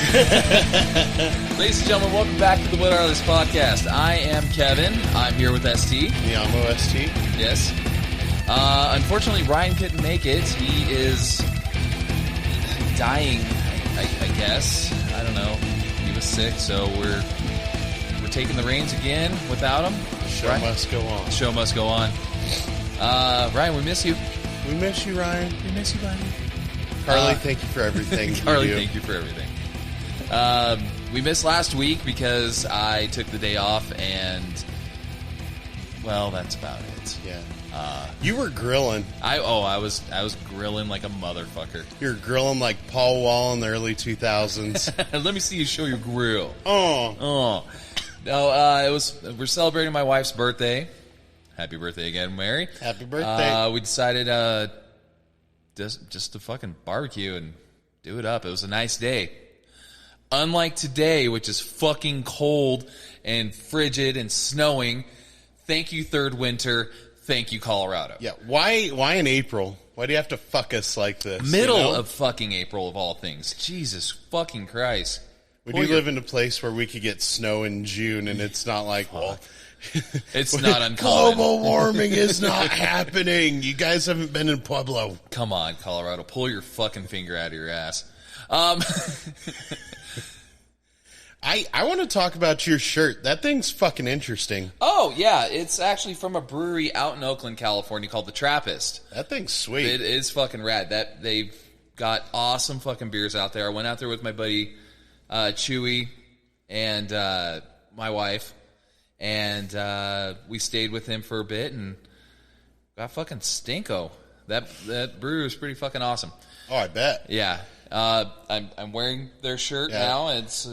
Ladies and gentlemen, welcome back to the What Are This podcast. I am Kevin. I'm here with ST. Yamo ST. Yes. Unfortunately, Ryan couldn't make it. He is dying, I guess. I don't know. He was sick, so we're taking the reins again without him. Show must go on. Show must go on. Ryan, we miss you. We miss you, Ryan. We miss you, Ryan. Carly, thank you for everything. Carly, thank you for everything. We missed last week because I took the day off, and well, that's about it. Yeah. You were grilling. I was grilling like a motherfucker. You were grilling like Paul Wall in the early 2000s. Let me see you show your grill. Oh. No, we're celebrating my wife's birthday. Happy birthday again, Mary. Happy birthday. We decided just to fucking barbecue and do it up. It was a nice day. Unlike today, which is fucking cold and frigid and snowing. Thank you, third winter. Thank you, Colorado. Yeah, why in April? Why do you have to fuck us like this? Middle of fucking April, of all things. Jesus fucking Christ. We do live in a place where we could get snow in June, and it's not like, well... It's not uncommon. Global warming is not happening. You guys haven't been in Pueblo. Come on, Colorado. Pull your fucking finger out of your ass. I want to talk about your shirt. That thing's fucking interesting. Oh, yeah. It's actually from a brewery out in Oakland, California called The Trappist. That thing's sweet. It is fucking rad. They've got awesome fucking beers out there. I went out there with my buddy Chewy and my wife, and we stayed with him for a bit and got fucking stinko. That brew is pretty fucking awesome. Oh, I bet. Yeah. I'm wearing their shirt now, and it's...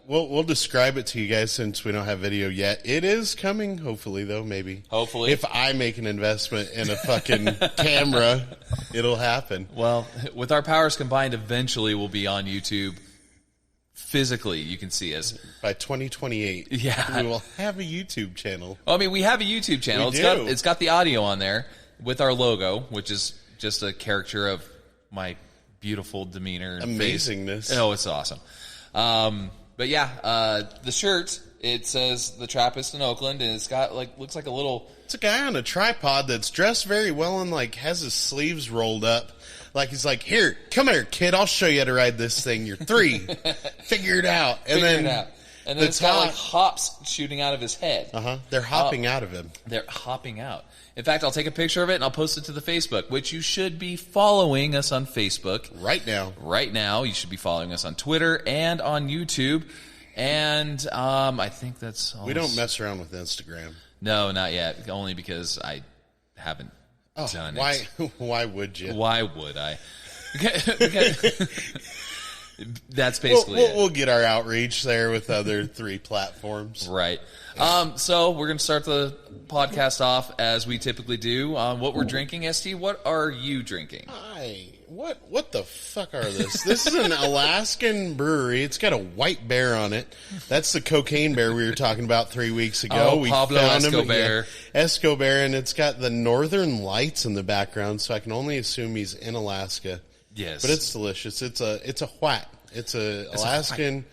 We'll describe it to you guys since we don't have video yet. It is coming, hopefully, though, maybe. Hopefully. If I make an investment in a fucking camera, it'll happen. Well, with our powers combined, eventually we'll be on YouTube. Physically, you can see us. By 2028, yeah, we will have a YouTube channel. Well, I mean, we have a YouTube channel. It's got the audio on there with our logo, which is just a caricature of my beautiful demeanor and amazingness. Face. Oh, it's awesome. But yeah, the shirt, it says The Trappist in Oakland, and it's got looks like a little... It's a guy on a tripod that's dressed very well and has his sleeves rolled up. He's like, here, come here, kid, I'll show you how to ride this thing. You're 3. Figure it out. And then it's got hops shooting out of his head. They're hopping out of him. They're hopping out. In fact, I'll take a picture of it and I'll post it to the Facebook, which you should be following us on Facebook. Right now. Right now. You should be following us on Twitter and on YouTube. And I think that's all. We don't mess around with Instagram. No, not yet. Only because I haven't done it. Why would you? Why would I? That's basically it. We'll get our outreach there with other 3 platforms. Right. So we're going to start the podcast off as we typically do. What we're drinking, ST, what are you drinking? What the fuck are this? This is an Alaskan brewery. It's got a white bear on it. That's the cocaine bear we were talking about 3 weeks ago. Oh, Pablo Escobar. Escobar, and it's got the Northern Lights in the background, so I can only assume he's in Alaska. Yes. But it's delicious. It's a what. It's a Alaskan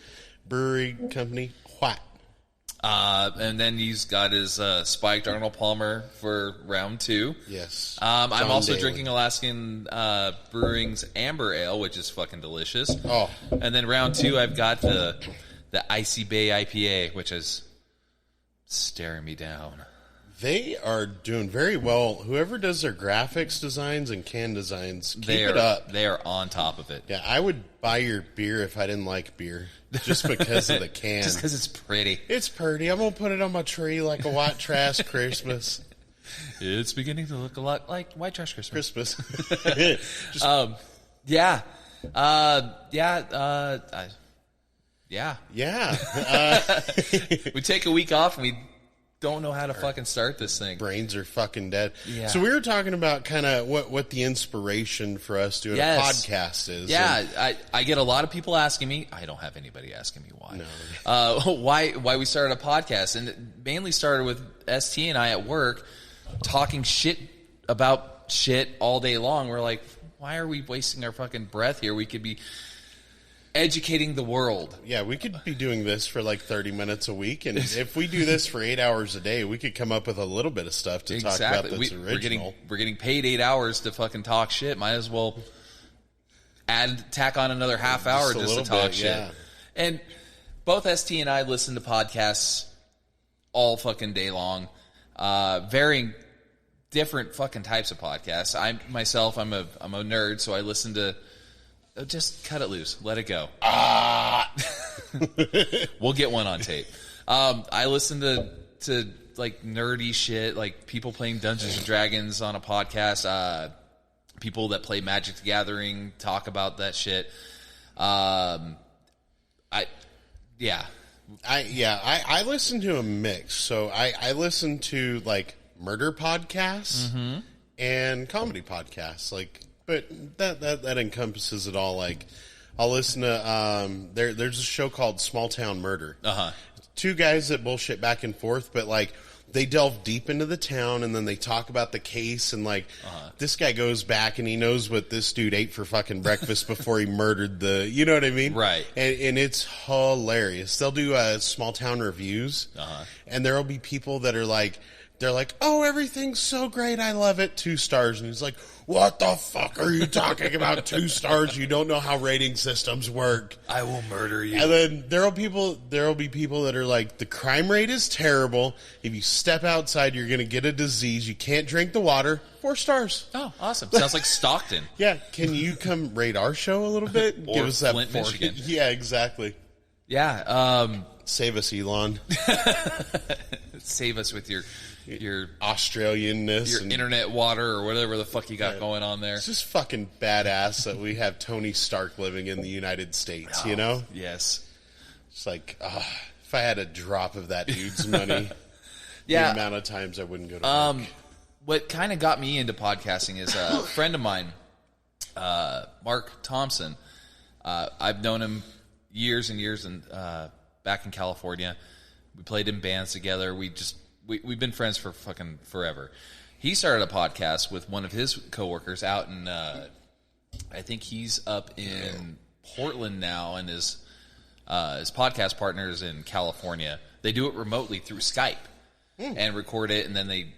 brewery company, what. And then he's got his spiked Arnold Palmer for round 2. Yes. I'm also drinking Alaskan Brewing's Amber Ale, which is fucking delicious. Oh. And then round 2, I've got the Icy Bay IPA, which is staring me down. They are doing very well. Whoever does their graphics designs and can designs, keep it up. They are on top of it. Yeah, I would buy your beer if I didn't like beer, just because of the can. Just because it's pretty. It's pretty. I'm going to put it on my tree like a white trash Christmas. It's beginning to look a lot like white trash Christmas. Yeah. We take a week off and we don't know how to fucking start this thing. Brains are fucking dead. Yeah. So we were talking about kind of what the inspiration for us doing a podcast is. Yeah, I get a lot of people asking me. I don't have anybody asking me why. No. Why we started a podcast, and it mainly started with ST and I at work talking shit about shit all day long. We're like, why are we wasting our fucking breath here? We could be educating the world. Yeah, we could be doing this for like 30 minutes a week, and if we do this for 8 hours a day, we could come up with a little bit of stuff to talk about that's original. We're getting paid 8 hours to fucking talk shit. Might as well tack on another half hour just to talk shit. Yeah. And both ST and I listen to podcasts all fucking day long, varying different fucking types of podcasts. I'm a nerd, so I listen to. Just cut it loose, let it go. We'll get one on tape. I listen to like nerdy shit, like people playing Dungeons and Dragons on a podcast. People that play Magic the Gathering talk about that shit. I listen to a mix. So I listen to like murder podcasts and comedy podcasts. Like, but that encompasses it all. Like, I'll listen to there's a show called Small Town Murder. Two guys that bullshit back and forth, but like they delve deep into the town and then they talk about the case and like this guy goes back and he knows what this dude ate for fucking breakfast before he murdered you know what I mean? Right. And it's hilarious. They'll do small town reviews and there'll be people that are like, they're like, oh, everything's so great, I love it, 2 stars. And he's like, what the fuck are you talking about, 2 stars? You don't know how rating systems work. I will murder you. And then there'll be people that are like, the crime rate is terrible. If you step outside, you're going to get a disease. You can't drink the water. 4 stars. Oh, awesome. Sounds like Stockton. Yeah. Can you come rate our show a little bit? Or give us that Flint, 4. Michigan. Yeah, exactly. Yeah. Save us, Elon. Save us with your Australianness, your internet water or whatever the fuck you got going on there. It's just fucking badass that we have Tony Stark living in the United States, you know? Yes. It's like, if I had a drop of that dude's money, the amount of times I wouldn't go to work. What kind of got me into podcasting is a friend of mine, Mark Thompson. I've known him years and years and back in California. We played in bands together. We've been friends for fucking forever. He started a podcast with one of his coworkers out in, I think he's up in Portland now, and his podcast partner is in California. They do it remotely through Skype and record it, and then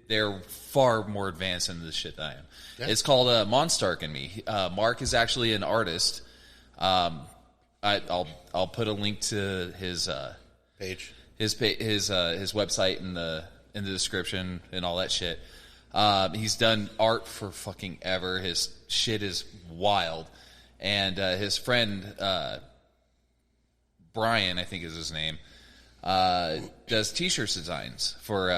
they're far more advanced in this shit than I am. Yeah. It's called Monstark and Me. Mark is actually an artist. I'll put a link to his page. His website in the description and all that shit. He's done art for fucking ever. His shit is wild. And his friend Brian, I think is his name, does t-shirt designs for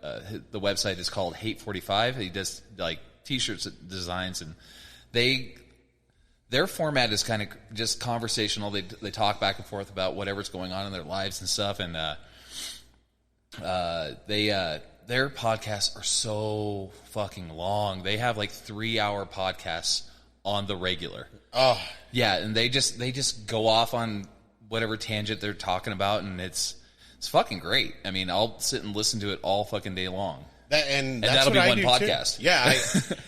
the website is called Hate 45. He does like t-shirts designs, and their format is kind of just conversational. They talk back and forth about whatever's going on in their lives and stuff, and their podcasts are so fucking long. They have like 3-hour podcasts on the regular. Oh yeah, and they just go off on whatever tangent they're talking about, and it's fucking great. I mean, I'll sit and listen to it all fucking day long. And that's that'll be what one I do podcast. Too. Yeah,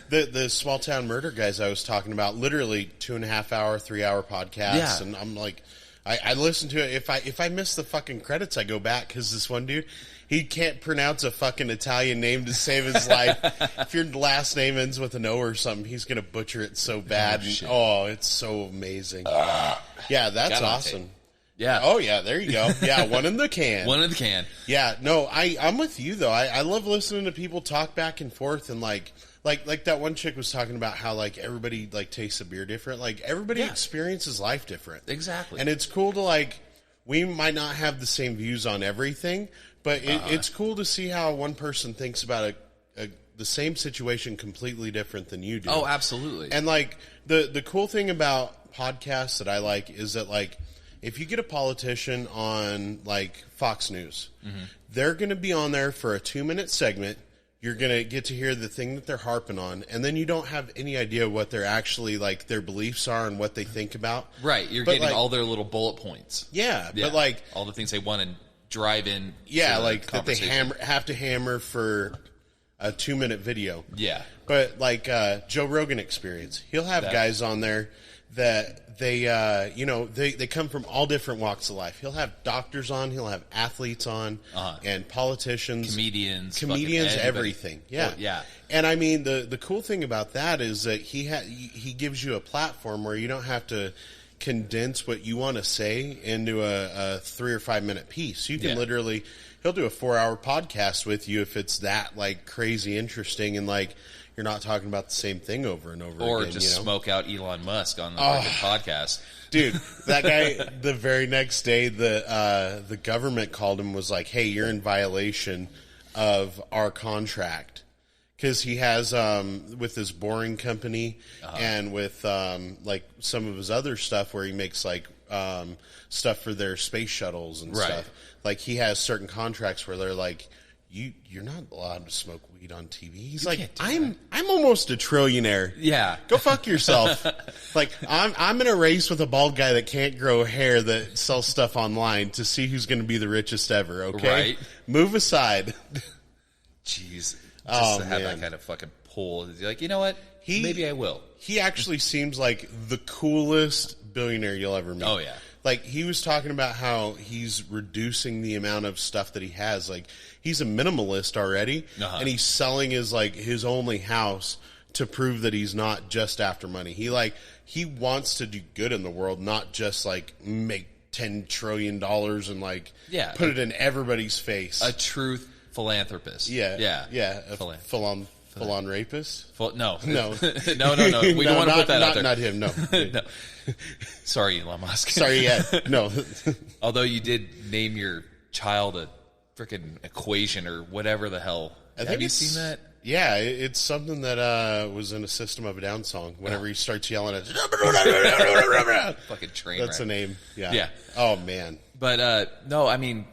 the Small Town Murder guys I was talking about, literally 2.5 hour, 3-hour podcasts, yeah. And I'm like, I listen to it. If I miss the fucking credits, I go back because this one dude, he can't pronounce a fucking Italian name to save his life. If your last name ends with an O or something, he's gonna butcher it so bad. It's so amazing. Yeah, that's awesome. Yeah. Oh, yeah, there you go. Yeah, one in the can. One in the can. Yeah, no, I'm with you, though. I love listening to people talk back and forth, and like that one chick was talking about how, like, everybody, like, tastes a beer different. Like, everybody experiences life different. Exactly. And it's cool to, like, we might not have the same views on everything, but it's cool to see how one person thinks about the same situation completely different than you do. Oh, absolutely. And, like, the cool thing about podcasts that I like is that, like, if you get a politician on, like, Fox News, they're going to be on there for a 2-minute segment. You're going to get to hear the thing that they're harping on, and then you don't have any idea what they're actually, like, their beliefs are and what they think about. Right. You're getting all their little bullet points. Yeah, but, like... all the things they want to drive in. Yeah, like, that they have to hammer for a 2-minute video. Yeah. But, like, Joe Rogan Experience, he'll have guys on there that they, you know, they come from all different walks of life. He'll have doctors on, he'll have athletes on, and politicians, comedians, everything. Yeah, well, yeah. And I mean, the cool thing about that is that he gives you a platform where you don't have to condense what you want to say into a 3 or 5 minute piece. You can literally, he'll do a 4-hour podcast with you if it's that like crazy interesting and like you're not talking about the same thing over and over or again. Just you know? smoke out Elon Musk on the podcast. Dude, that guy, the very next day, the government called him, was like, hey, you're in violation of our contract. Because he has, with his boring company and with, like, some of his other stuff where he makes, like, stuff for their space shuttles and stuff. Like, he has certain contracts where they're like, you're not allowed to smoke weed on TV. He's like, I'm almost a trillionaire. Yeah. Go fuck yourself. Like, I'm in a race with a bald guy that can't grow hair that sells stuff online to see who's going to be the richest ever, okay? Right. Move aside. Jeez. Just to have that kind of fucking pull. You're like, you know what? Maybe I will. He actually seems like the coolest billionaire you'll ever meet. Oh, yeah. Like, he was talking about how he's reducing the amount of stuff that he has. Like, he's a minimalist already, and he's selling his only house to prove that he's not just after money. He wants to do good in the world, not just, like, make $10 trillion and, like, put it in everybody's face. A truth philanthropist. Yeah. A full-on rapist? No. No. No. We don't want to put that out there. Not him, no. No. Sorry, Elon Musk. Sorry, no. Although you did name your child a freaking equation or whatever the hell. Have you seen that? Yeah, it's something that was in a System of a Down song. Whenever he starts yelling at fucking train That's wreck. the name. Yeah. Oh, man. But, no, I mean,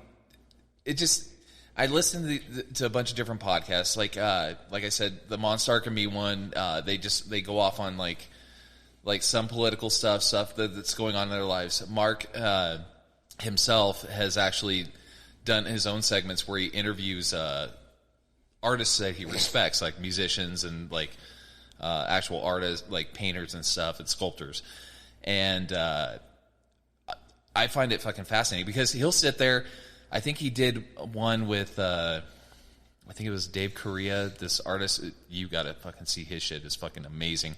it just... I listened to a bunch of different podcasts. Like I said, the Monstark and Me one, they go off on like some political stuff that's going on in their lives. Mark himself has actually done his own segments where he interviews artists that he respects, like musicians and like actual artists, like painters and stuff and sculptors. And I find it fucking fascinating because he'll sit there. I think he did one with, I think it was Dave Correa, this artist. You gotta fucking see his shit. It's fucking amazing.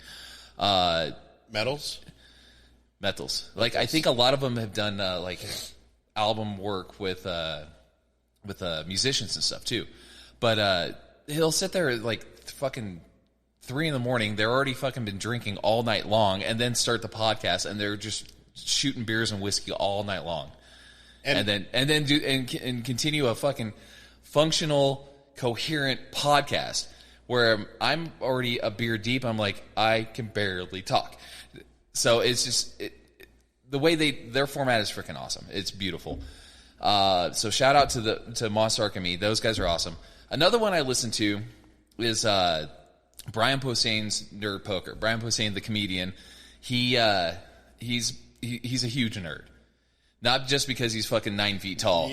Metals. Like, I think a lot of them have done, like, album work with musicians and stuff, too. But he'll sit there at, like, fucking 3 a.m. They're already fucking been drinking all night long and then start the podcast, and they're just shooting beers and whiskey all night long. And then continue a fucking functional, coherent podcast where I'm already a beer deep. I'm like, I can barely talk. So it's just the way their format is freaking awesome. It's beautiful. So shout out to Monstark and Me. Those guys are awesome. Another one I listen to is Brian Posehn's Nerd Poker. Brian Posehn, the comedian. He's a huge nerd. Not just because he's fucking 9 feet tall.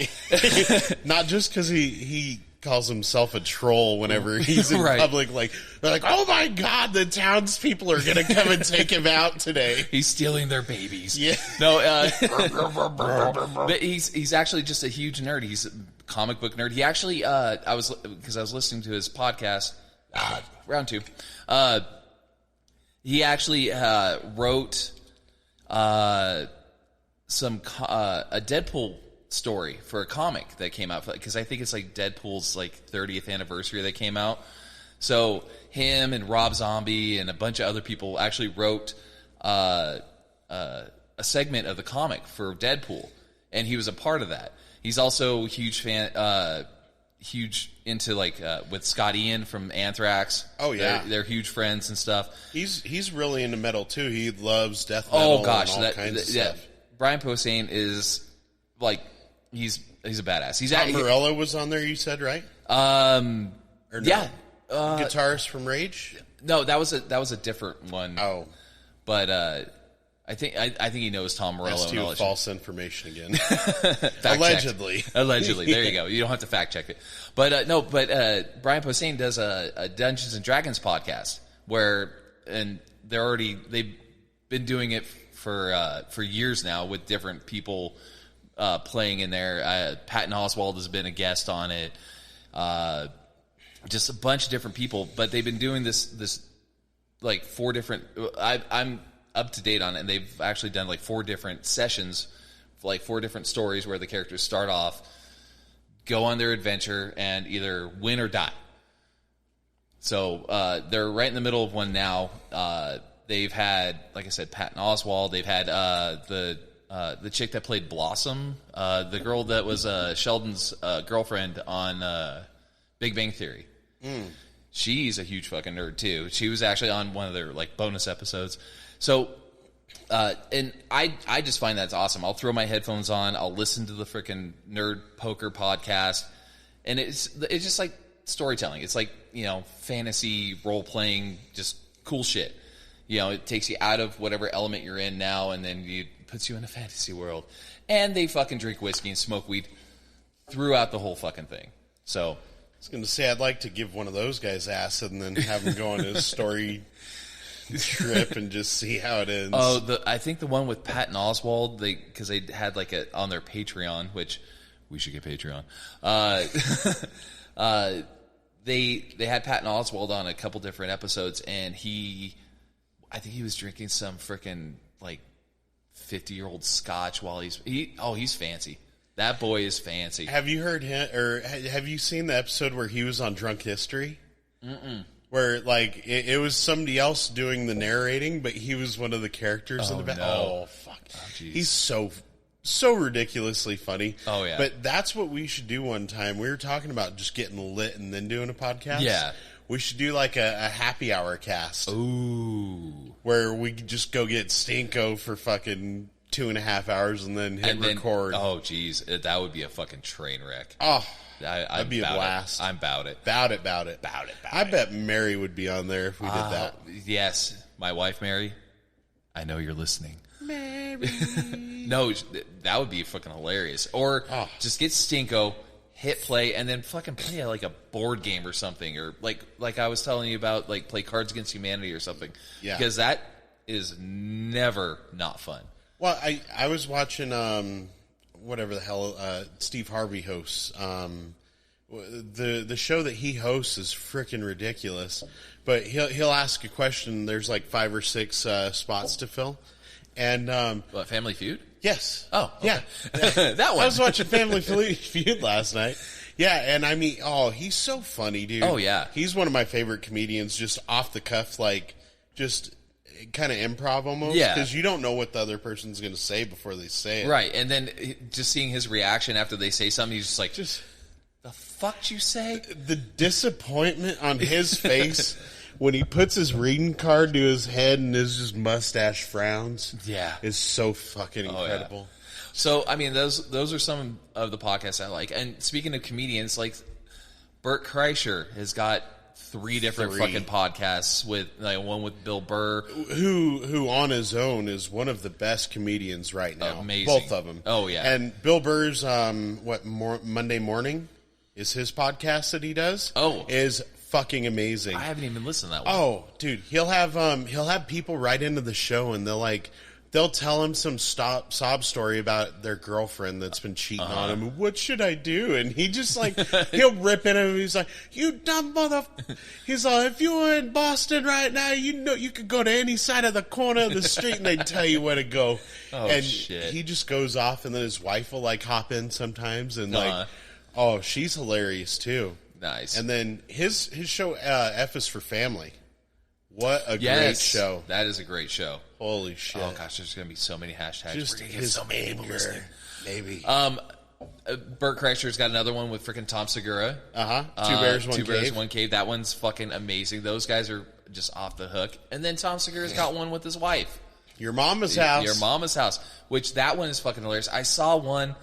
Not just because he calls himself a troll whenever he's in public. Like, they're like, oh my God, the townspeople are going to come and take him out today. He's stealing their babies. Yeah. No, but he's actually just a huge nerd. He's a comic book nerd. He actually, because I was listening to his podcast, round 2. He actually wrote a Deadpool story for a comic that came out, because I think it's like Deadpool's like 30th anniversary that came out. So him and Rob Zombie and a bunch of other people actually wrote a segment of the comic for Deadpool, and he was a part of that. He's also a huge fan, huge into like with Scott Ian from Anthrax. Oh yeah, they're huge friends and stuff. He's really into metal too. He loves death metal. Oh gosh, and all kinds of stuff. Brian Posehn is like he's a badass. Tom Morello was on there. You said right? Or no? Yeah, guitarist from Rage. No, that was a different one. Oh, but I think he knows Tom Morello. That's and all false information again. Allegedly. There you go. You don't have to fact check it. But Brian Posehn does a Dungeons and Dragons podcast they've been doing it for years now with different people playing in there. Patton Oswalt has been a guest on it. Just a bunch of different people, but they've been doing this like 4 different. I'm up to date on it, and they've actually done like 4 different sessions, like 4 different stories where the characters start off, go on their adventure, and either win or die. So they're right in the middle of one now. They've had, like I said, Patton Oswalt. They've had the chick that played Blossom, the girl that was Sheldon's girlfriend on Big Bang Theory. She's a huge fucking nerd too. She was actually on one of their like bonus episodes. So, and I just find that's awesome. I'll throw my headphones on. I'll listen to the freaking Nerd Poker podcast, and it's just like storytelling. It's like, you know, fantasy role playing, just cool shit. You know, it takes you out of whatever element you're in now, and then it puts you in a fantasy world. And they fucking drink whiskey and smoke weed throughout the whole fucking thing. So, I was going to say, I'd like to give one of those guys acid and then have him go on his story trip and just see how it ends. Oh, I think the one with Patton Oswalt, because they had like on their Patreon, which we should get Patreon. They had Patton Oswalt on a couple different episodes, and I think he was drinking some freaking like 50-year-old scotch while he's fancy. That boy is fancy. Have you heard him, or have you seen the episode where he was on Drunk History? Mm-mm. Where like it was somebody else doing the narrating, but he was one of the characters in the back. No. Oh fuck! He's so ridiculously funny. Oh yeah. But that's what we should do one time. We were talking about just getting lit and then doing a podcast. Yeah. We should do like a happy hour cast. Ooh. Where we could just go get Stinko for fucking 2.5 hours and then hit record. Oh, geez. That would be a fucking train wreck. Oh, that'd be a blast. I'm about it. Bout it. I bet Mary would be on there if we did that. Yes. My wife, Mary, I know you're listening. Mary. No, that would be fucking hilarious. Or just get Stinko, hit play, and then fucking play like a board game or something. Or like I was telling you about, like play Cards Against Humanity or something. Yeah. Because that is never not fun. Well, I was watching whatever the hell Steve Harvey hosts. The show that he hosts is freaking ridiculous. But he'll ask a question. There's like 5 or 6 spots to fill. And what, Family Feud? Yes. Oh, okay. Yeah. That one. I was watching Family Feud last night. Yeah, and I mean, he's so funny, dude. Oh yeah, he's one of my favorite comedians. Just off the cuff, like just kind of improv almost. Yeah, because you don't know what the other person's going to say before they say it. Right, and then just seeing his reaction after they say something, he's just like, the fuck you say? The disappointment on his face when he puts his reading card to his head and his just mustache frowns. Yeah, is so fucking incredible. Yeah. So, I mean, those are some of the podcasts I like. And speaking of comedians, like Bert Kreischer has got 3 different fucking podcasts with like one with Bill Burr, who on his own is one of the best comedians right now. Amazing, both of them. Oh yeah, and Bill Burr's Monday Morning is his podcast that he does. Oh, is fucking amazing. I haven't even listened to that one. Oh, dude, he'll have people write into the show and they'll tell him some sob story about their girlfriend that's been cheating on him. What should I do? And he just like, he'll rip in him. He's like, you dumb mother. He's like, if you were in Boston right now, you know, you could go to any side of the corner of the street and they'd tell you where to go. Oh, and shit. He just goes off, and then his wife will like hop in sometimes and she's hilarious too. Nice. And then his show, F is for Family. What a great show. That is a great show. Holy shit. Oh, gosh, there's going to be so many hashtags. Just We're going to get so many people listening. Maybe. Bert Kreischer's got another one with freaking Tom Segura. Two Bears, One Cave. That one's fucking amazing. Those guys are just off the hook. And then Tom Segura's got one with his wife. Your Mama's House. Your Mama's House. Which that one is fucking hilarious. I saw one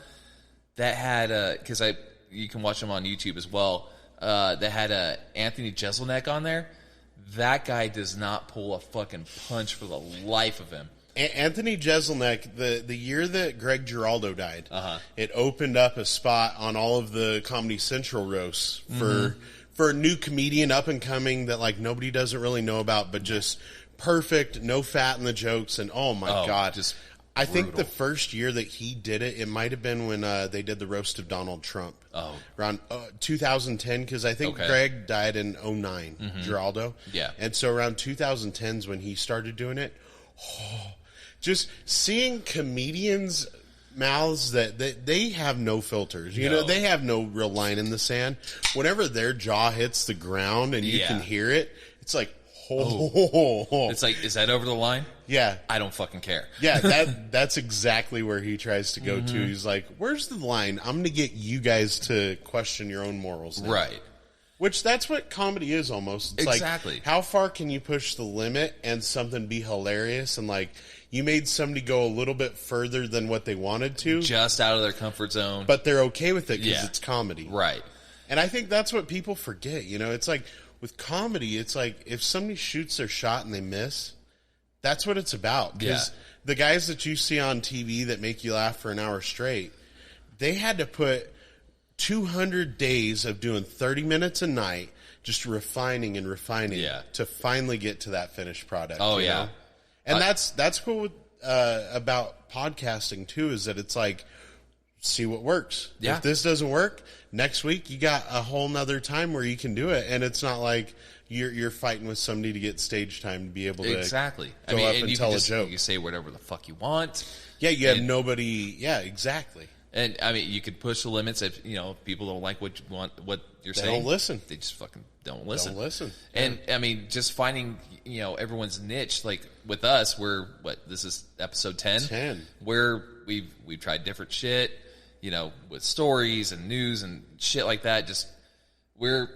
that had, because you can watch them on YouTube as well, that had Anthony Jeselnik on there. That guy does not pull a fucking punch for the life of him. Anthony Jeselnik, the year that Greg Giraldo died, it opened up a spot on all of the Comedy Central roasts for a new comedian up and coming that like nobody doesn't really know about, but just perfect, no fat in the jokes, and oh my God. Just I think the first year that he did it, it might have been when they did the roast of Donald Trump. Oh. Around 2010, because I think Greg died in 2009, Geraldo. Yeah. And so around 2010 is when he started doing it. Oh, just seeing comedians' mouths that they have no filters. You know, they have no real line in the sand. Whenever their jaw hits the ground and you can hear it, it's like, It's like, is that over the line? Yeah. I don't fucking care. Yeah, that's exactly where he tries to go to. He's like, where's the line? I'm going to get you guys to question your own morals now. Right. Which that's what comedy is almost. It's exactly. Like, how far can you push the limit and something be hilarious? And like, you made somebody go a little bit further than what they wanted to. Just out of their comfort zone. But they're okay with it because it's comedy. Right. And I think that's what people forget. You know, it's like, with comedy, it's like if somebody shoots their shot and they miss, that's what it's about. Because the guys that you see on TV that make you laugh for an hour straight, they had to put 200 days of doing 30 minutes a night, just refining and refining to finally get to that finished product. Oh, you know? And that's cool with, about podcasting, too, is that it's like, see what works. Yeah. If this doesn't work, next week you got a whole nother time where you can do it, and it's not like you're fighting with somebody to get stage time to be able to go up and tell a joke. You say whatever the fuck you want. Yeah, you have nobody. Yeah, exactly. And I mean, you could push the limits if people don't like what you want, what you're saying. They don't listen. They just fucking don't listen. Don't listen. And I mean, just finding everyone's niche. Like with us, this is episode 10. Where we've tried different shit. With stories and news and shit like that. We're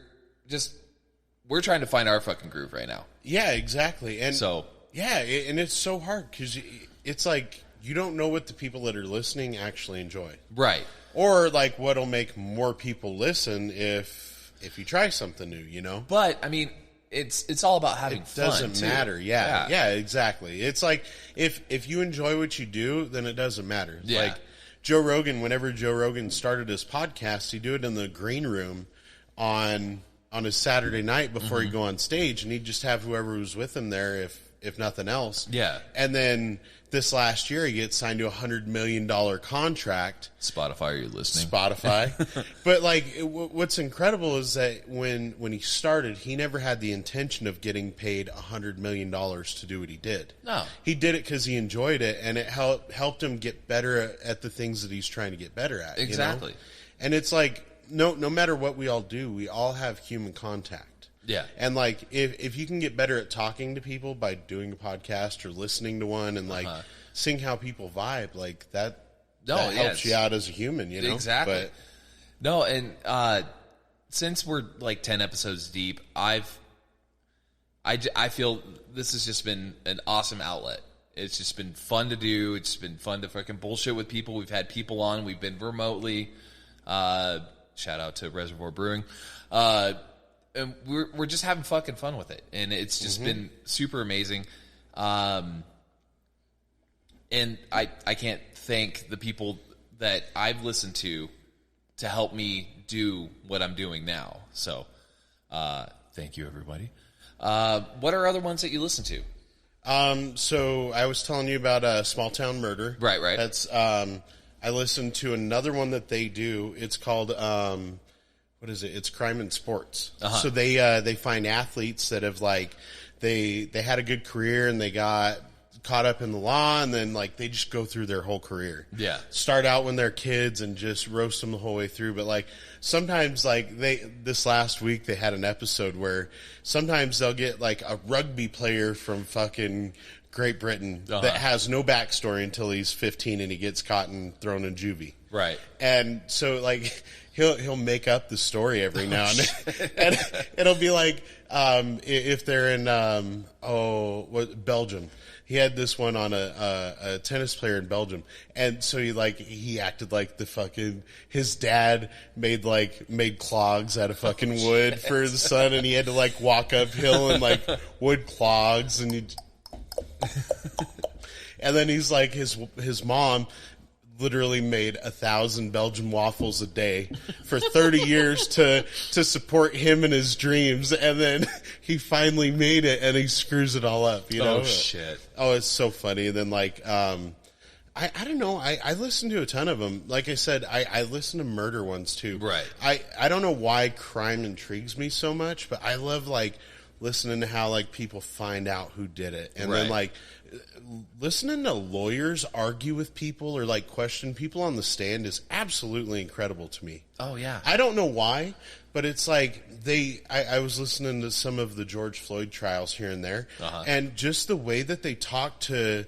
trying to find our fucking groove right now. Yeah, exactly. And so, and it's so hard because it's like you don't know what the people that are listening actually enjoy. Right. Or like what'll make more people listen if you try something new, But I mean, it's all about having fun. It doesn't matter. Yeah, exactly. It's like if you enjoy what you do, then it doesn't matter. Yeah. Like Joe Rogan, whenever Joe Rogan started his podcast, he'd do it in the green room on his Saturday night before he'd go on stage, and he'd just have whoever was with him there, if nothing else. Yeah. And then this last year, he gets signed to a $100 million contract. Spotify, are you listening? Spotify. But like, what's incredible is that when he started, he never had the intention of getting paid $100 million to do what he did. No. He did it because he enjoyed it, and it helped him get better at the things that he's trying to get better at. Exactly. And it's like, no matter what we all do, we all have human contact. Yeah. And like, if you can get better at talking to people by doing a podcast or listening to one and like seeing how people vibe, like that helps you out as a human, Exactly. But, and since we're like 10 episodes deep, I feel this has just been an awesome outlet. It's just been fun to do. It's been fun to fucking bullshit with people. We've had people on. We've been remotely. Shout out to Reservoir Brewing. And we're just having fucking fun with it, and it's just been super amazing. And I can't thank the people that I've listened to help me do what I'm doing now. So, thank you, everybody. What are other ones that you listen to? So I was telling you about Small Town Murder. Right. That's I listened to another one that they do. It's called what is it? It's Crime and Sports. So they find athletes that have like they had a good career and they got caught up in the law, and then like they just go through their whole career. Yeah. Start out when they're kids and just roast them the whole way through. But like sometimes like this last week they had an episode where sometimes they'll get like a rugby player from fucking Great Britain that has no backstory until he's 15 and he gets caught and thrown in juvie. Right. And so like he'll make up the story every now and then. And it'll be like if they're in Belgium. He had this one on a tennis player in Belgium, and so he acted like the fucking his dad made clogs out of fucking wood for his son, and he had to like walk uphill in like wood clogs, and and then he's like his mom literally made 1,000 Belgian waffles a day for 30 years to support him and his dreams, and then he finally made it and he screws it all up, you know? Oh shit. Oh, it's so funny. And then like I don't know. I listen to a ton of them. Like I said, I listen to murder ones too. Right. I don't know why crime intrigues me so much, but I love like listening to how like people find out who did it, and then like listening to lawyers argue with people or like question people on the stand is absolutely incredible to me. Oh yeah. I don't know why, but it's like I was listening to some of the George Floyd trials here and there, and just the way that they talk to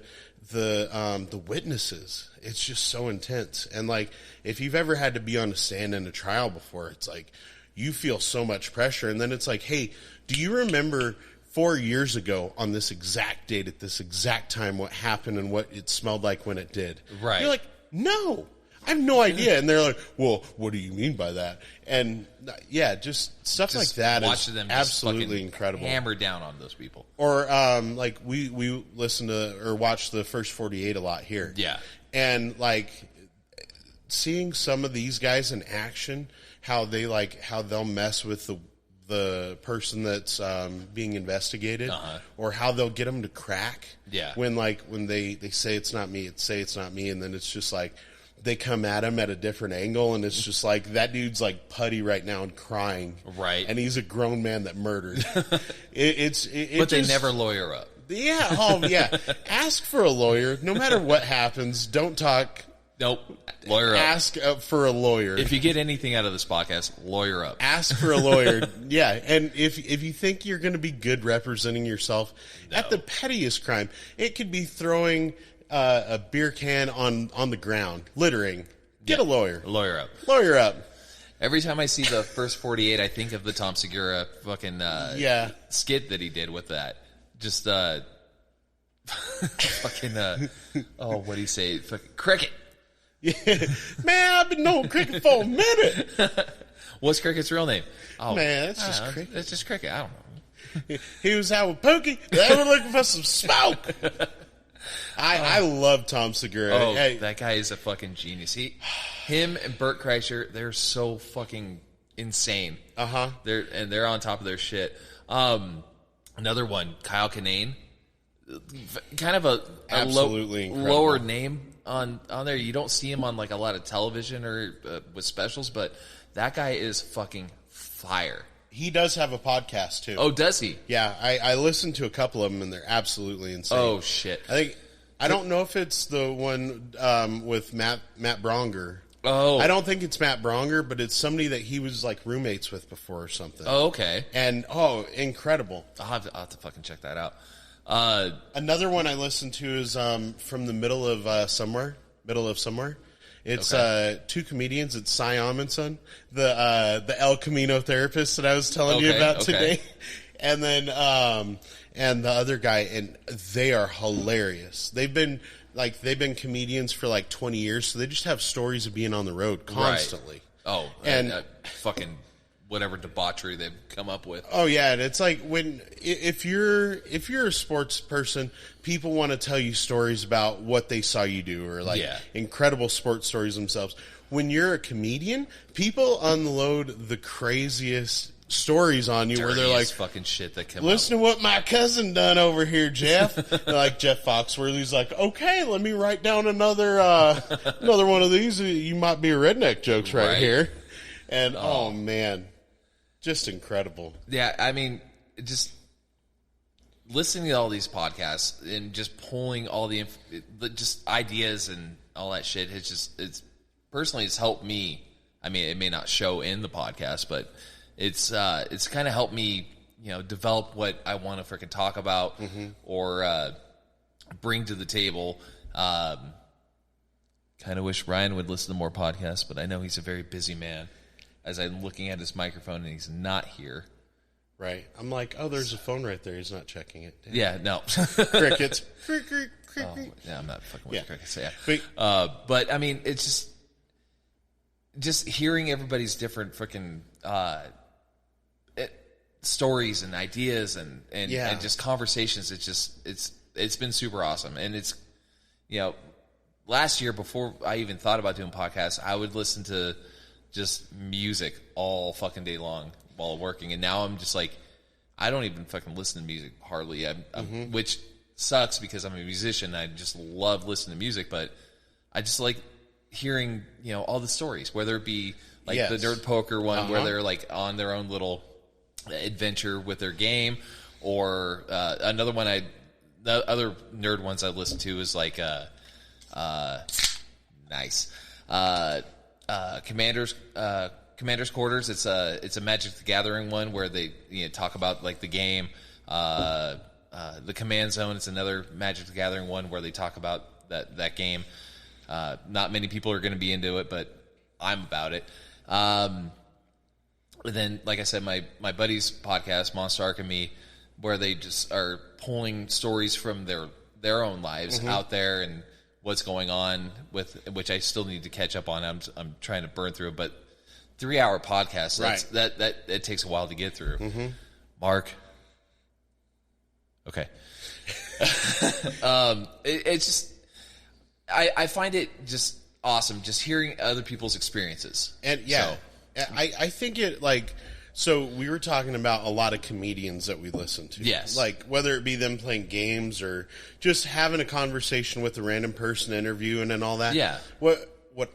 the witnesses, it's just so intense. And like, if you've ever had to be on a stand in a trial before, it's like you feel so much pressure. And then it's like, hey, do you remember 4 years ago on this exact date at this exact time what happened and what it smelled like when it did? Right. You're like, no, I have no idea. And they're like, well, what do you mean by that? And yeah, just stuff like that is them absolutely incredible. Hammer down on those people. Or like we listen to or watch the First 48 a lot here. Yeah. And like seeing some of these guys in action, how they'll mess with the person that's being investigated, or how they'll get them to crack. Yeah. When they say it's not me, and then it's just like they come at him at a different angle, and it's just like that dude's like putty right now and crying, right? And he's a grown man that murdered. But they never lawyer up. Yeah, yeah. Ask for a lawyer, no matter what happens. Don't talk. Nope. Lawyer up. Ask for a lawyer. If you get anything out of this podcast, lawyer up. Ask for a lawyer. Yeah, and if you think you're going to be good representing yourself at the pettiest crime, it could be throwing a beer can on the ground, littering. Get a lawyer. Lawyer up. Lawyer up. Every time I see the First 48, I think of the Tom Segura fucking skit that he did with that. Just fucking what'd he say? Fucking cricket. Yeah. Man, I've been knowing Cricket for a minute. What's Cricket's real name? Oh, man, it's just Cricket. It's just Cricket. I don't know. He was out with Pookie. They were looking for some smoke. I love Tom Segura. Oh, that guy is a fucking genius. Him and Bert Kreischer, they're so fucking insane. They're on top of their shit. Another one, Kyle Kinane, kind of a lower name on there. You don't see him on like a lot of television or with specials, but that guy is fucking fire. He does have a podcast too. Oh, does he? Yeah, I listened to a couple of them and they're absolutely insane. Oh shit! I don't know if it's the one with Matt Bronger. Oh, I don't think it's Matt Bronger, but it's somebody that he was like roommates with before or something. Oh, okay. And incredible! I'll have to fucking check that out. Another one I listened to is from the middle of somewhere. It's two comedians. It's Cy Amundsen, the El Camino therapist that I was telling you about today, and then and the other guy, and they are hilarious. They've been comedians for like 20 years, so they just have stories of being on the road constantly. Right. Oh, and fucking whatever debauchery they've come up with. Oh yeah, and it's like if you're a sports person, people want to tell you stories about what they saw you do, or like incredible sports stories themselves. When you're a comedian, people unload the craziest stories on you, where they're like fucking shit that come listen to what my cousin done over here, Jeff. Like Jeff Foxworthy's like, okay, let me write down another one of these. You might be a redneck jokes right here. And oh man, just incredible. Yeah, I mean, just listening to all these podcasts and just pulling all the just ideas and all that shit. It's helped me. I mean, it may not show in the podcast, but it's kind of helped me, develop what I want to freaking talk about or bring to the table. Kind of wish Ryan would listen to more podcasts, but I know he's a very busy man. As I'm looking at his microphone and he's not here. Right. I'm like, oh, there's a phone right there. He's not checking it. Damn. Yeah, no. Crickets. Yeah, I'm not fucking with crickets. Yeah. But I mean, it's just hearing everybody's different freaking stories and ideas and just conversations. It's been super awesome. And it's, last year, before I even thought about doing podcasts, I would listen to just music all fucking day long while working. And now I'm just like, I don't even fucking listen to music hardly. Which sucks because I'm a musician. I just love listening to music, but I just like hearing, all the stories, whether it be like the Nerd Poker one where they're like on their own little adventure with their game, or another one the other nerd ones I listen to is like Commander's Quarters. It's a Magic the Gathering one where they talk about like the game. The Command Zone is another Magic the Gathering one where they talk about that game. Not many people are going to be into it, but I'm about it. Then, like I said, my buddy's podcast, Monster Arc and Me, where they just are pulling stories from their own lives out there and what's going on with, which I still need to catch up on. I'm trying to burn through it, but 3-hour podcast, that it takes a while to get through. Mark. Okay. It's just, I find it just awesome just hearing other people's experiences. And I think it so we were talking about a lot of comedians that we listen to. Yes. Like whether it be them playing games or just having a conversation with a random person, interviewing and all that. Yeah. What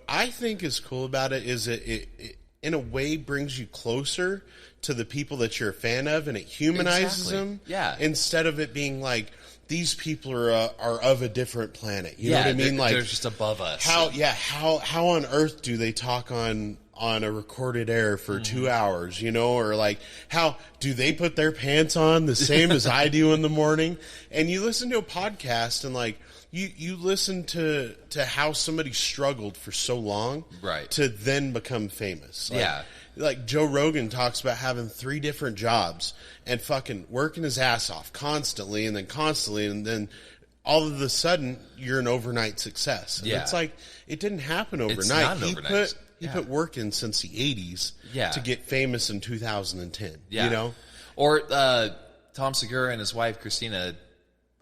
I think is cool about it is it in a way brings you closer to the people that you're a fan of, and it humanizes them. Yeah. Instead of it being like, these people are of a different planet. You know what I mean? They're just above us. How on earth do they talk on a recorded air for 2 hours, or like, how do they put their pants on the same as I do in the morning? And you listen to a podcast and like, you listen to how somebody struggled for so long, right, to then become famous. Like, like Joe Rogan talks about having 3 different jobs and fucking working his ass off constantly, and then all of a sudden you're an overnight success. And it's like, it didn't happen overnight. It's not overnight. He put work in since the 80s to get famous in 2010. Or Tom Segura and his wife Christina,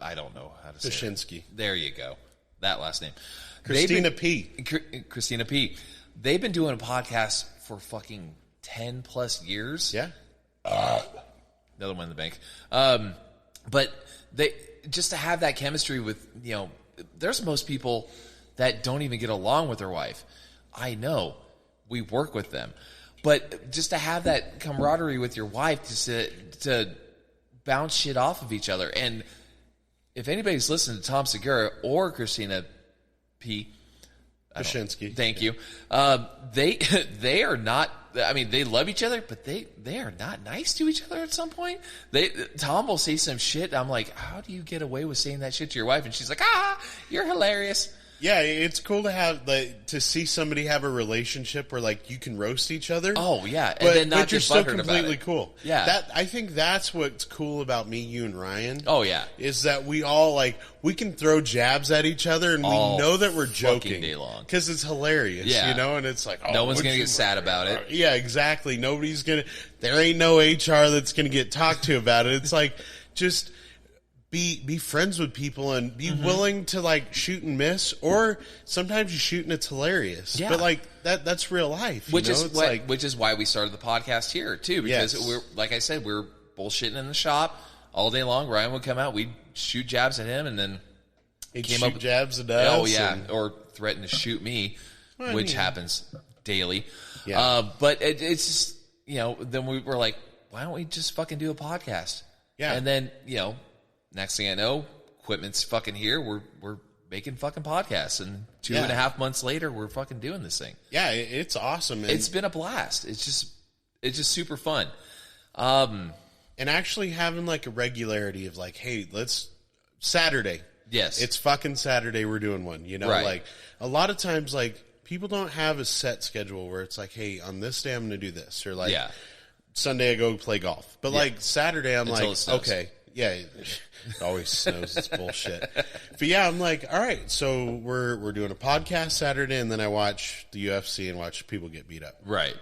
I don't know how to say Pashensky. There you go. That last name. Christina P. Christina P. They've been doing a podcast for fucking 10 plus years. Yeah. Another one in the bank. But they just to have that chemistry with, there's most people that don't even get along with their wife. I know. We work with them. But just to have that camaraderie with your wife, just to bounce shit off of each other. And if anybody's listening to Tom Segura or Christina P. Pashensky. Thank you. They are not. I mean, they love each other, but they are not nice to each other. At some point, Tom will say some shit. I'm like, how do you get away with saying that shit to your wife? And she's like, you're hilarious. Yeah, it's cool to have to see somebody have a relationship where like you can roast each other. Oh yeah, and then not but you're get still butthurt completely about it. Cool. Yeah, I think that's what's cool about me, you, and Ryan. Oh yeah, is that we all we can throw jabs at each other and all we know that we're joking day long because it's hilarious. Yeah. And it's like no one's gonna get sad about it. Yeah, exactly. Nobody's gonna. There ain't no HR that's gonna get talked to about it. It's like just. Be friends with people and be willing to shoot and miss, or sometimes you shoot and it's hilarious. Yeah. But that's real life. Which is why we started the podcast here too, because we're like I said, we're bullshitting in the shop all day long. Ryan would come out, we'd shoot jabs at him, and then he'd shoot jabs at us. Oh yeah, or threaten to shoot me, which happens daily. Yeah. But it's just then we were like, why don't we just fucking do a podcast? Yeah. And then next thing I know, equipment's fucking here. We're making fucking podcasts, and 2.5 months later, we're fucking doing this thing. Yeah, it's awesome. And it's been a blast. It's just super fun. And actually having a regularity of hey, let's Saturday. Yes, it's fucking Saturday. We're doing one. Right. A lot of times, people don't have a set schedule where it's hey, on this day I'm going to do this, or Sunday I go play golf. But Saturday I'm okay. Yeah, it always snows. It's bullshit. But yeah, I'm all right, so we're doing a podcast Saturday, and then I watch the UFC and watch people get beat up. Right.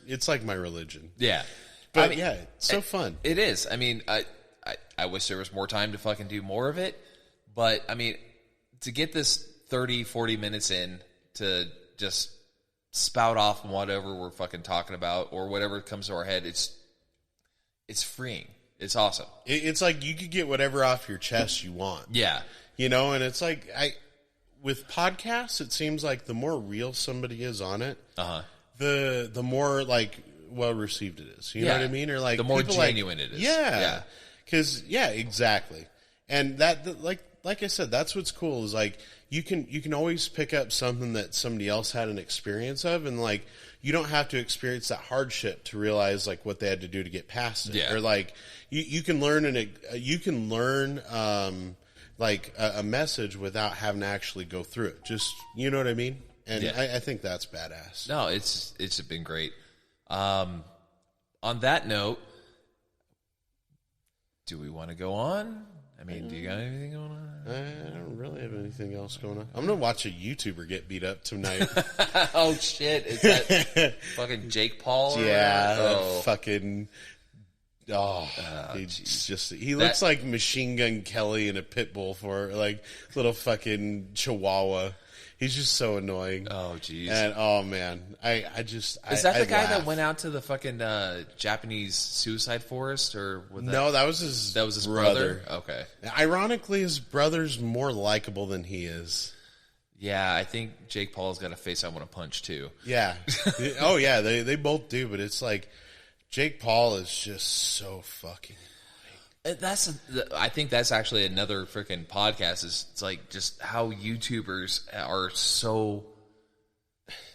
It's like my religion. Yeah. But it's so fun. It is. I mean, I wish there was more time to fucking do more of it. But, I mean, to get this 30, 40 minutes in to just spout off whatever we're fucking talking about or whatever comes to our head. It's freeing. It's awesome. It's like you could get whatever off your chest you want. Yeah. You know, and it's like with podcasts, it seems like the more real somebody is on it, the more like well received it is. You know what I mean? Or like the more genuine it is. Yeah. Because exactly. And that like I said, that's what's cool is like you can always pick up something that somebody else had an experience of, and like you don't have to experience that hardship to realize like what they had to do to get past it. Yeah. Or like you can learn like a message without having to actually go through it. Just, you know what I mean? And I think that's badass. No, it's been great. On that note, do we want to go on? I mean, do you got anything going on? I don't really have anything else going on. I'm going to watch a YouTuber get beat up tonight. Oh, shit. Is that fucking Jake Paul? Yeah, fucking... he looks like Machine Gun Kelly in a pit bull for like little fucking chihuahua. He's just so annoying. Oh, jeez. And oh man, is that the guy that went out to the fucking Japanese suicide forest or no? That was his brother. Okay. Ironically, his brother's more likable than he is. Yeah, I think Jake Paul's got a face I want to punch too. Yeah. Oh yeah, they both do. But it's like Jake Paul is just so fucking. I think that's actually another freaking podcast. It's like just how YouTubers are so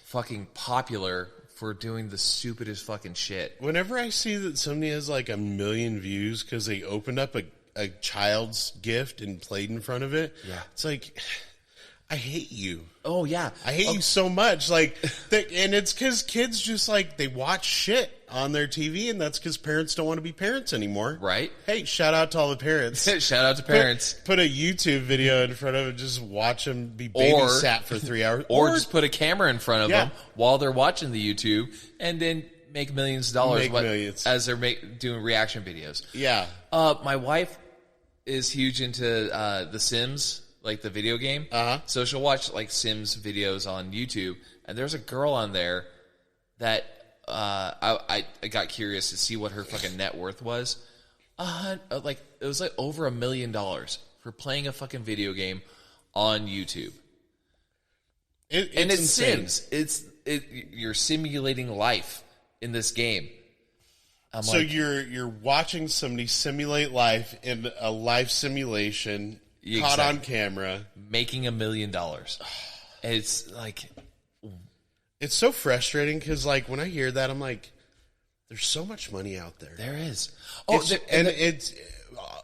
fucking popular for doing the stupidest fucking shit. Whenever I see that somebody has like 1 million views because they opened up a child's gift and played in front of it, it's like, I hate you. Oh yeah, I hate you so much. Like, and it's because kids just like they watch shit on their TV, and that's because parents don't want to be parents anymore. Right? Hey, shout out to all the parents. Shout out to parents. Put a YouTube video in front of it, just watch them be babysat for 3 hours, or just put a camera in front of them while they're watching the YouTube, and then make millions of dollars as they're doing reaction videos. Yeah. My wife is huge into The Sims. Like the video game. So she'll watch like Sims videos on YouTube, and there's a girl on there that I got curious to see what her fucking net worth was. Like it was like over $1 million for playing a fucking video game on YouTube. It's Sims. You're simulating life in this game. So you're watching somebody simulate life in a life simulation. Caught on camera. Making $1 million. It's like... It's so frustrating because, like, when I hear that, I'm like, there's so much money out there. There is. It's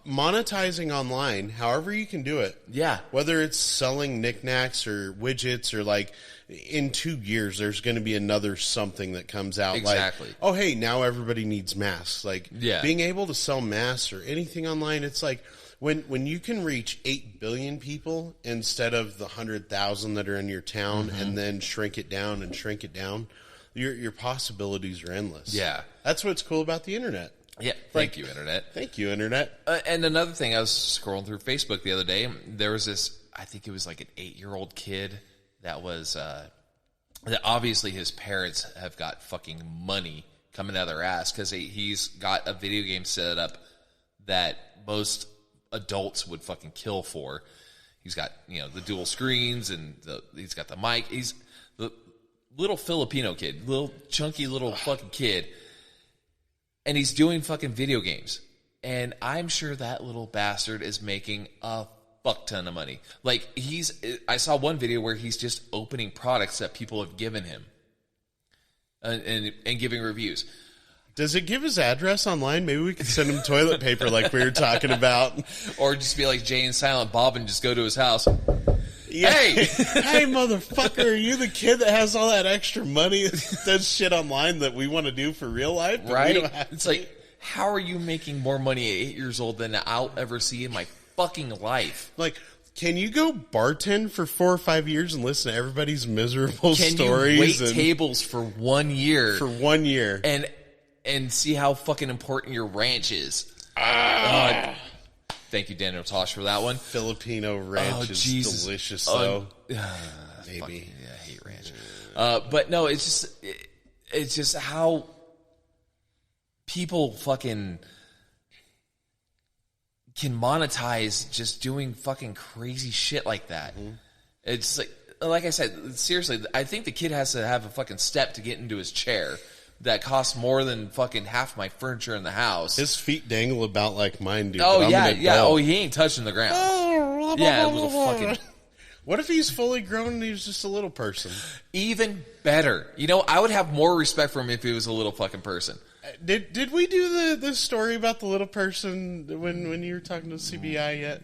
monetizing online, however you can do it. Yeah. Whether it's selling knickknacks or widgets or, like, in 2 years, there's going to be another something that comes out. Exactly. Like, oh, hey, now everybody needs masks. Like, being able to sell masks or anything online, it's like... When you can reach 8 billion people instead of the 100,000 that are in your town and then shrink it down, your possibilities are endless. Yeah. That's what's cool about the internet. Yeah. Thank you, Internet. Thank you, Internet. And another thing, I was scrolling through Facebook the other day. There was this, I think it was like an 8-year-old kid that was, that obviously his parents have got fucking money coming out of their ass because he's got a video game set up that most adults would fucking kill for. He's got, the dual screens and he's got the mic. He's the little Filipino kid, little chunky little fucking kid. And he's doing fucking video games. And I'm sure that little bastard is making a fuck ton of money. Like I saw one video where he's just opening products that people have given him and giving reviews. Does it give his address online? Maybe we could send him toilet paper like we were talking about. Or just be like Jay and Silent Bob and just go to his house. Yeah. Hey! Hey, motherfucker, are you the kid that has all that extra money that does shit online that we want to do for real life? Right? It's like, how are you making more money at 8 years old than I'll ever see in my fucking life? Like, can you go bartend for 4 or 5 years and listen to everybody's miserable stories? Can you wait tables for 1 year? For 1 year. And see how fucking important your ranch is. Thank you, Daniel Tosh, for that one. Filipino ranch is delicious, though. Maybe. I hate ranch. But no, it's just how people fucking can monetize just doing fucking crazy shit like that. Mm-hmm. It's like I said, seriously, I think the kid has to have a fucking step to get into his chair that costs more than fucking half my furniture in the house. His feet dangle about like mine do. Oh, yeah. Oh, he ain't touching the ground. Yeah, little fucking... What if he's fully grown and he's just a little person? Even better. You know, I would have more respect for him if he was a little fucking person. Did we do the story about the little person when you were talking to CBI yet?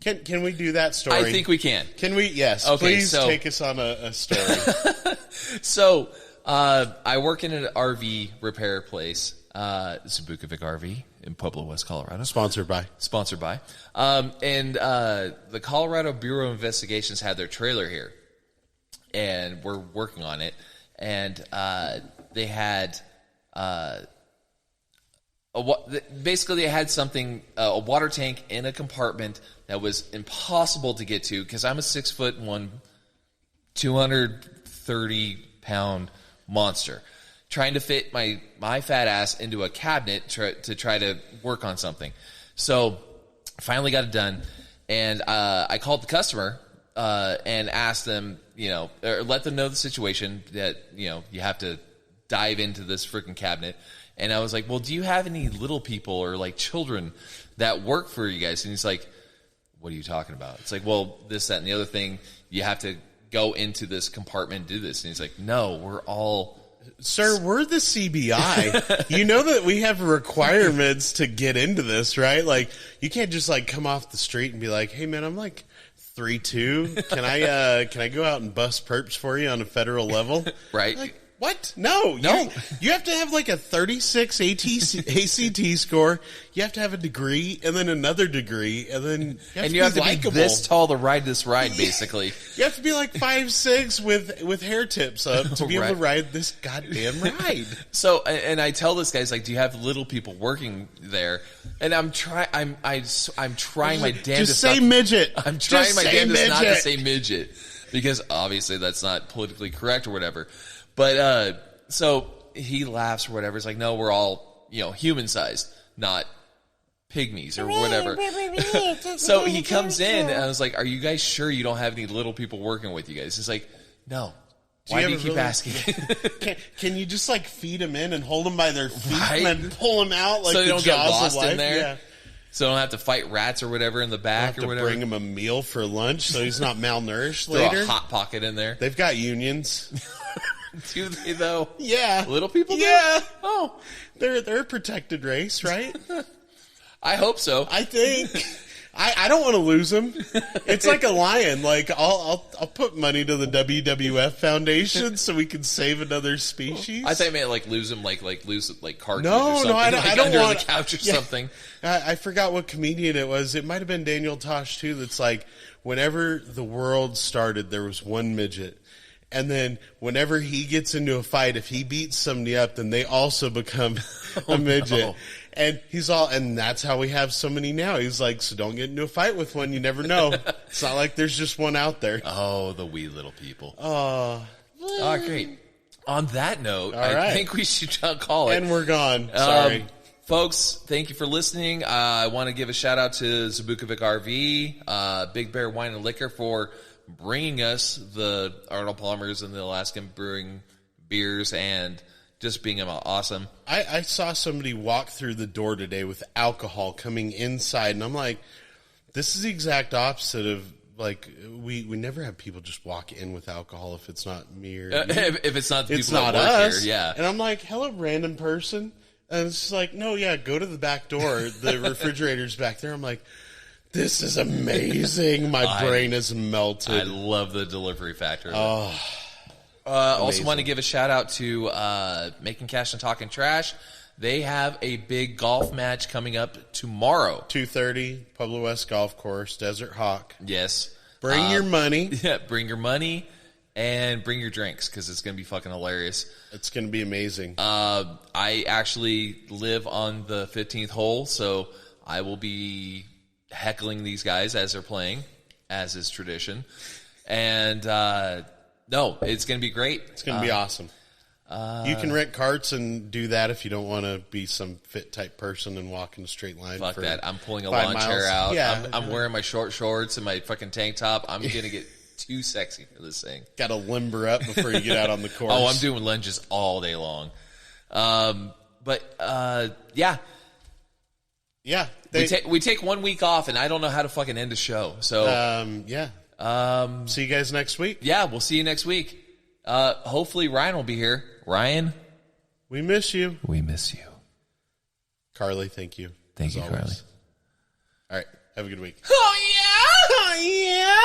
Can we do that story? I think we can. Can we? Yes. Okay, please take us on a story. So, I work in an RV repair place, Zabukovic RV in Pueblo, West Colorado. Sponsored by. And the Colorado Bureau of Investigations had their trailer here, and we're working on it. And they had basically they had something, a water tank in a compartment that was impossible to get to because I'm a 6'1", 230-pound monster, trying to fit my fat ass into a cabinet to try to work on something. So finally got it done, and I called the customer and asked them, or let them know the situation that you have to dive into this freaking cabinet. And I was like, well, do you have any little people or like children that work for you guys? And he's like, what are you talking about? It's like, well, this, that, and the other thing. You have to go into this compartment and do this. And he's like, no, we're all... Sir, we're the CBI. You know that we have requirements to get into this, right? Like, you can't just like come off the street and be like, hey man, I'm like 3'2". Can I go out and bust perps for you on a federal level? Right. Like, what? No. You have to have like a 36 ACT score. You have to have a degree and then another degree and then you have to be this tall to ride this ride, basically. You have to be like 5'6" with hair tips up to be able to ride this goddamn ride. So, and I tell this guy's like, do you have little people working there? And I'm trying my damnedest. Just say midget. I'm trying my damnedest not to say midget because obviously that's not politically correct or whatever. But, so he laughs or whatever. It's like, no, we're all, human sized, not pygmies or whatever. So he comes in and I was like, are you guys sure you don't have any little people working with you guys? He's like, no. Why do you keep asking? Can you just like feed them in and hold them by their feet and then pull them out like so they the don't get jaws lost of life? in there? Yeah. So they don't have to fight rats or whatever in the back or whatever. Bring him a meal for lunch so he's not malnourished Throw later. a Hot Pocket in there. They've got unions. Do they though? Yeah. Little people do? Yeah. Oh. They're a protected race, right? I hope so. I think. I don't want to lose them. It's like a lion. Like I'll put money to the WWF Foundation so we can save another species. I thought you meant like lose them, like lose cartridge no, or something. No, I don't under want the couch or something. I forgot what comedian it was. It might have been Daniel Tosh too. That's like whenever the world started, there was one midget. And then whenever he gets into a fight, if he beats somebody up, then they also become a midget. No. And and that's how we have so many now. He's like, so don't get into a fight with one. You never know. It's not like there's just one out there. Oh, the wee little people. Oh, great. On that note, I think we should call it. And we're gone. Sorry. Folks, thank you for listening. I want to give a shout out to Zabukovic RV, Big Bear Wine and Liquor for bringing us the Arnold Palmer's and the Alaskan Brewing beers and just being awesome. I saw somebody walk through the door today with alcohol coming inside, and I'm like, this is the exact opposite of, like, we never have people just walk in with alcohol if it's not me or if it's not the people that work us. Here, yeah. And I'm like, hello, random person. And it's just like, no, yeah, go to the back door. The refrigerator's back there. I'm like, this is amazing. My brain is melted. I love the delivery factor. Oh, also want to give a shout out to Making Cash and Talking Trash. They have a big golf match coming up tomorrow. 2:30, Pueblo West Golf Course, Desert Hawk. Yes. Bring your money. Yeah, bring your money and bring your drinks because it's going to be fucking hilarious. It's going to be amazing. I actually live on the 15th hole, so I will be heckling these guys as they're playing, as is tradition. And no, it's going to be great. It's going to be awesome. You can rent carts and do that if you don't want to be some fit type person and walk in a straight line. Fuck for that. I'm pulling a 5 lawn miles. chair out. Yeah. I'm wearing my short shorts and my fucking tank top. I'm going to get too sexy for this thing. Got to limber up before you get out on the course. Oh, I'm doing lunges all day long. Yeah. Yeah. We take 1 week off, and I don't know how to fucking end a show. So, yeah. See you guys next week. Yeah, we'll see you next week. Hopefully Ryan will be here. Ryan, we miss you. We miss you. Carly, thank you. Thank you, always. Carly. All right. Have a good week. Oh, yeah? Oh, yeah.